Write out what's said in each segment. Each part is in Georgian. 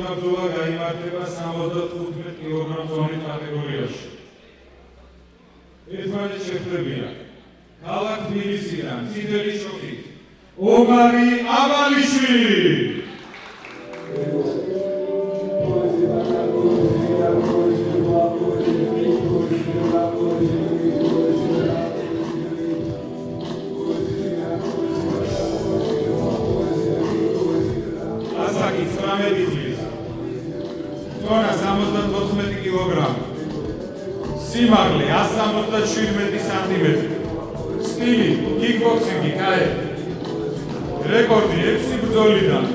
ხმება ბრძოლა გაიმართება 75 კილოგრამ ზონის კატეგორიაში. ერთმანეთს შეხვდებიან ქალაქ თბილისიდან წითელი შოქით ომარი ავალიშვილი. ასაკი 19 წლის, წონა 74 კილოგრამი, სიმაღლე 177 სანტიმეტრი, სტილი კიკბოქსინგი კაეტი, რეკორდი 6 ბრძოლიდან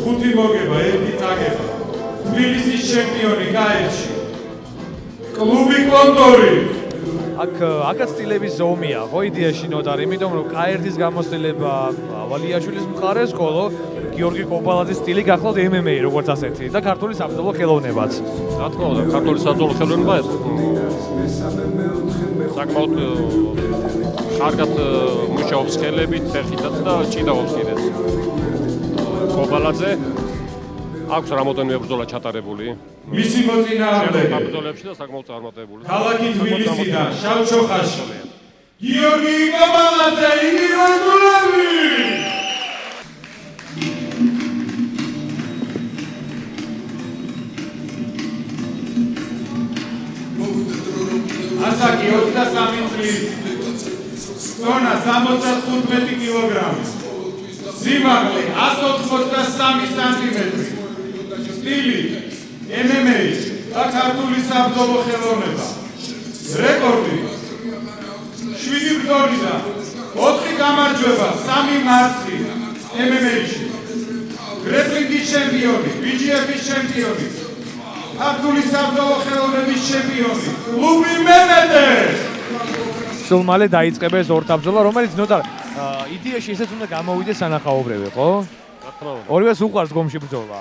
5 მოგება, 1 წაგება, თბილისის ჩემპიონი კაეტში, კლუბი კონტორი. აქაც სტილების ზომია, ხო იდეაში ნოტარი, იმიტომ რომ კაერტის გამოსტილება ავალიაშვილის მხარეს, ხოლო გიორგი კობალაძის სტილი გახლავთ MMA როგორც ასეთი და ქართული საბრძოლო ხელოვნებაც. რა თქმა უნდა, ქართული საბრძოლო ხელოვნება საკმაოდ კარგად მუშაობს ხელებით, ფეხითაც და ჭიდაობს კიდეც. კობალაძე აქვს რამოდენიმე ბრძოლა ჩატარებული. მისი მოწინააღმდეგე ბრძოლებში და საკმაოდ წარმატებული. ქალაქი თბილისიდან შავჩოხაში გიორგი კობალაძე ინდივიდუალები. ასაკი 23 წლის, წონა 75 კილოგრამი, სიმაღლე 183 სანტიმეტრი, სტილი MMA და ქართული საბრძოლო ხელოვნება, რეკორდი 7 ბრძოლიდან 4 გამარჯვება, 3 მარცხი MMA-ში, გრეპლინგის ჩემპიონი, BJF-ის ჩემპიონი, ქართული საბრძოლო ხელოვნების ჩემპიონი, კლუბი მემედე. სულ მალე დაიწყება ეს ორთაბრძოლა, რომელიც ნოტარ იდეაში ესეც უნდა გამოვიდეს სანახაობრივი, ხო? რა თქმა უნდა. ორივეს უყვარს გომში ბრძოლა.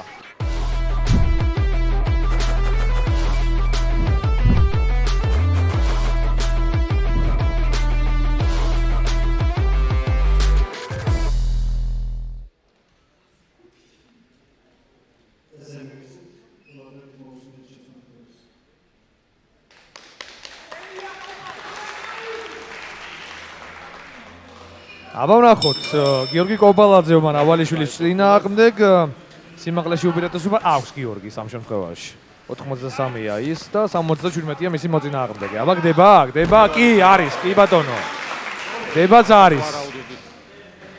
აბა ვნახოთ, გიორგი კობალაძე მან ავალიშვილის წინააღმდეგ სიმაღლეში უპირატესობა აქვს გიორგის ამ შემთხვევაში. 83-ია ის და 77-ია მისი მოწინააღმდეგე. აბა გდება, კი არის, კი ბატონო. დებაც არის.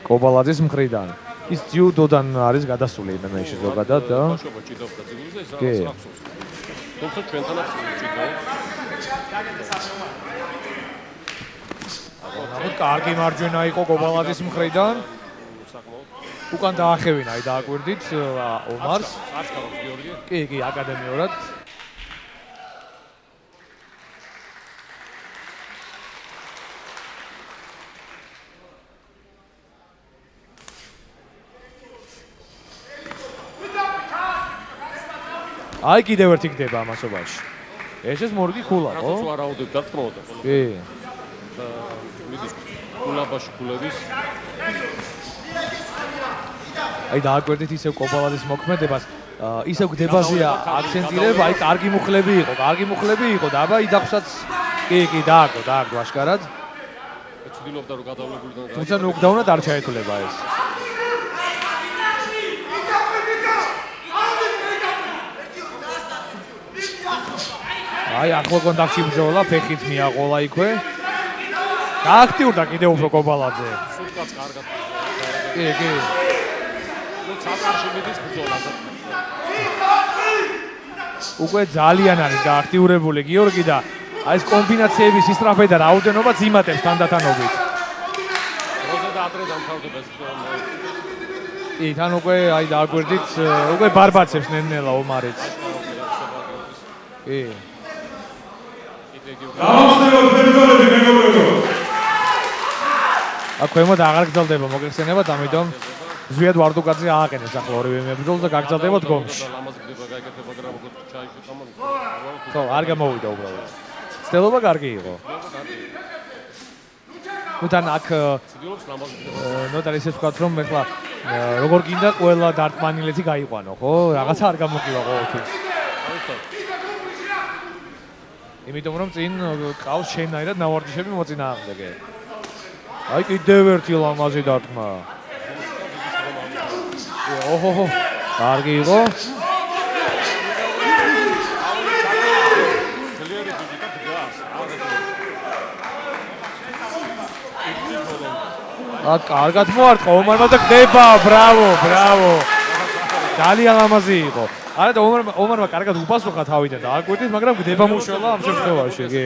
კობალაძის მხრიდან. ის ჯიუდოდან არის გადასული MMA-ში ზოგადად და ბავშვობა ჭიდავს და ძილზე ეს რაღაც ახსოვს. თუმცა ჩვენთანაც ჭიდავს. ნახოთ, კარგი მარჯვენა იყო კობალაძის მხრიდან. უკან დაახევინა, აი დააკვირდით ომარს. აღსკარობს გიორგი. კი, აკადემიურად. აი კიდევ ერთი გდება ამასობაში. ეს მორგი ქულა, ხო? რაღაცა ვარაუდებ და თქმა უნდა. კი. მიდის ქულაბაში ქულების. აი დააკვირდით ისევ კობალაძის მოქმედებას. ისევ გდებაზეა აქცენტირება, აი კარგი მუხლები იყო და აბა იდახსაც კი დააგო აშკარად. ცდილობდა რომ გადავლებულიდან თუმცა ნოკდაუნად არ ჩაეთვლება ეს. აი ახლა კონტაქტში ბრძოლა, ფეხით მიაყოლა იქვე. გააქტიურდა კიდევ უფრო კობალაძე. სულკაც კარგად. კი. ნუ ცალკარში მიდის ბრძოლაზე. უკვე ძალიან არის გააქტიურებული გიორგი და აი ეს კომბინაციების ისტრაფე და რაოდენობაც იმატებს თანდათანობით. როზე და ადრე დამთავრდება ეს ბრძოლა. კი, თან უკვე აი დააკვირდით, უკვე ბარბაცებს ნელ-ნელა ომარიც. კი. გამოსდევთ ბრძოლები მეგობრებო. აქ ქვემოთ აღარ გრძელდება მოგეხსენებათ, ამიტომ ზვიად ვარდუკაძე ააყენებს ახლა ორივე მებრძოლს და გაგრძელდება დგომში. ლამაზი გდება გაიგეთება მაგრამ როგორც ჩაიშვი თამამი. ხო, არ გამოვიდა უბრალოდ. ცდილობა კარგი იყო. ნუ თან აქ ცდილობს ლამაზი. ნუ თან ისე ვთქვათ რომ ეხლა როგორ გინდა ყველა დარტმანილეთი გაიყვანო, ხო? რაღაცა არ გამოგივა ყოველთვის. იმიტომ რომ წინ ყავს შენაირად ნავარჯიშები მოწინააღმდეგე. აი კიდევ ერთი ლამაზი დარტყმა. ოჰოჰო, კარგი იყო. კარგად მოარტყა ომარმა და გდება, ბრავო, ბრავო. ძალიან ლამაზი იყო. არა და ომარმა კარგად უპასუხა თავიდან და აკვირდით, მაგრამ გდება მუშველა ამ შემთხვევაში, კი.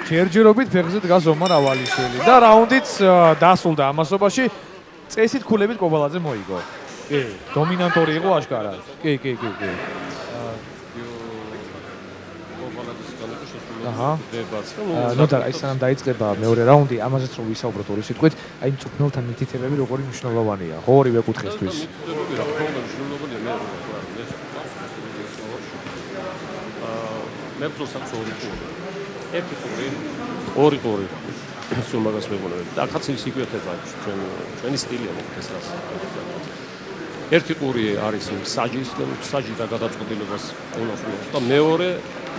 ჯერჯერობით ფეხზე დგას ომარ ავალიშვილი და რაუნდიც დასრულდა ამასობაში. წესით ქულებით კობალაძე მოიგო. კი, დომინანტური იყო აშკარად. კი. აჰა. ნუ და აი სანამ დაიწყება მეორე რაუნდი, ამაზეც რომ ვისაუბროთ ორი სიტყვით, აი მწვრთნელთან მითითებები როგორი მნიშვნელოვანია, ხო, ორივე კუთხესთვის. მე პროცესს ერთი ორი სულ მაგას მეუბნები. და ახაც ის იკვეთება ჩვენი სტილია მოხდეს რაც. ერთი ყური არის საჯი და გადაწყვეტილებას უნახულობს და მეორე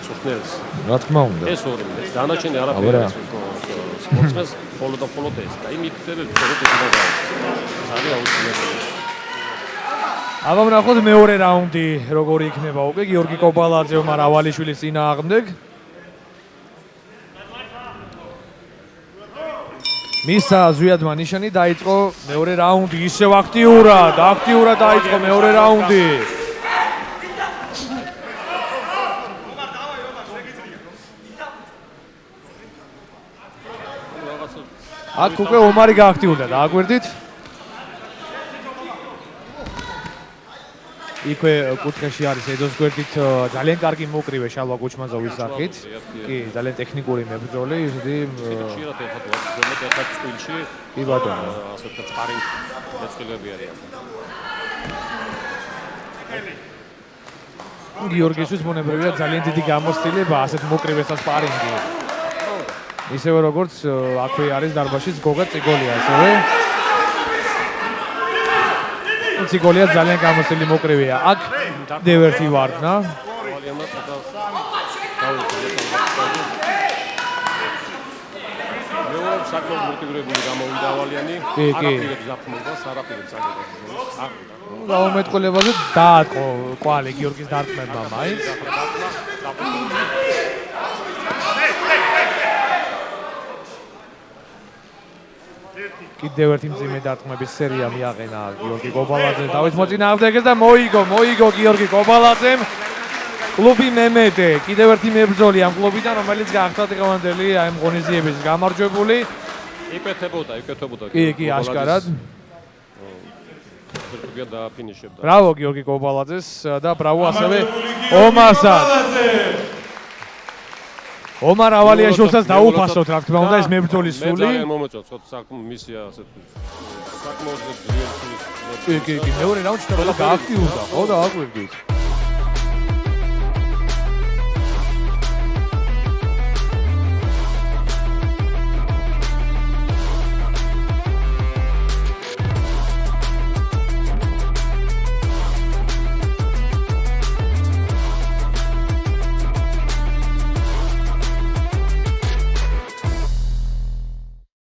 წვრთნელს. რა თქმა უნდა. ეს ორი დანარჩენი არაფერი არის სპორტსმენს მხოლოდ ეს და იმით ხდება სწორედ ეს უნდა ძალიან აუცილებელია. აბა ვნახოთ მეორე რაუნდი როგორი იქნება უკვე გიორგი კობალაძე ომარ ავალიშვილის წინააღმდეგ. მისა ზვიადმა ნიშანი დაიწყო მეორე რაუნდი ისევ აქტიურად დაიწყო მეორე რაუნდი. აქ უკვე ომარი გააქტიურდა და აკვირდით. იქვე კუთხეში არის ედოს გვერდით ძალიან კარგი მოკრივე შალვა კუჩმანზოვის სახით. კი, ძალიან ტექნიკური მებრძოლი, ისეთი ხშირად ეხა წყილში. კი ბატონო, ასეთი სპარინგ მეწყილები არიან. გიორგისთვის მონებრებია ძალიან დიდი გამოცდილება ასეთ მოკრივესა სპარინგი. ისევე როგორც აქვე არის დარბაზში გოგა ციგოლია ასევე. ციგოლია ძალიან გამოცდილი მოკრივეა. აქ კიდევ ერთი ვარდნა. საკმაოდ მოტივირებული გამოვიდა ავალიანი. არაფერებს დაფმობას, არაფერებს აგებდა. დაუმეტყველებაზე დაატყო კვალი გიორგის დარტყმებმა მაინც. კიდევ ერთი მძიმე დარტყმების სერია მიაყენა გიორგი კობალაძემ თავის მოწინააღმდეგეს და მოიგო გიორგი კობალაძემ. კლუბი მემედე, კიდევ ერთი მებრძოლი ამ კლუბიდან, რომელიც გახდა დღევანდელი აი ღონისძიების გამარჯვებული. იკვეთებოდა. კი, აშკარად. და ფინიშებდა. ბრავო გიორგი კობალაძეს და ბრავო ასევე ომარსაც. ომარ ავალიაშვილსაც დაუფასოთ, რა თქმა უნდა, ეს მებრძოლის სული. მე ძალიან მომეწონს, ხო, საკმაოდ მისია ასეთ საკმაოდ ძლიერი. კი, მეორე რაუნდში და გააქტიურდა, ხო და აკვირდით.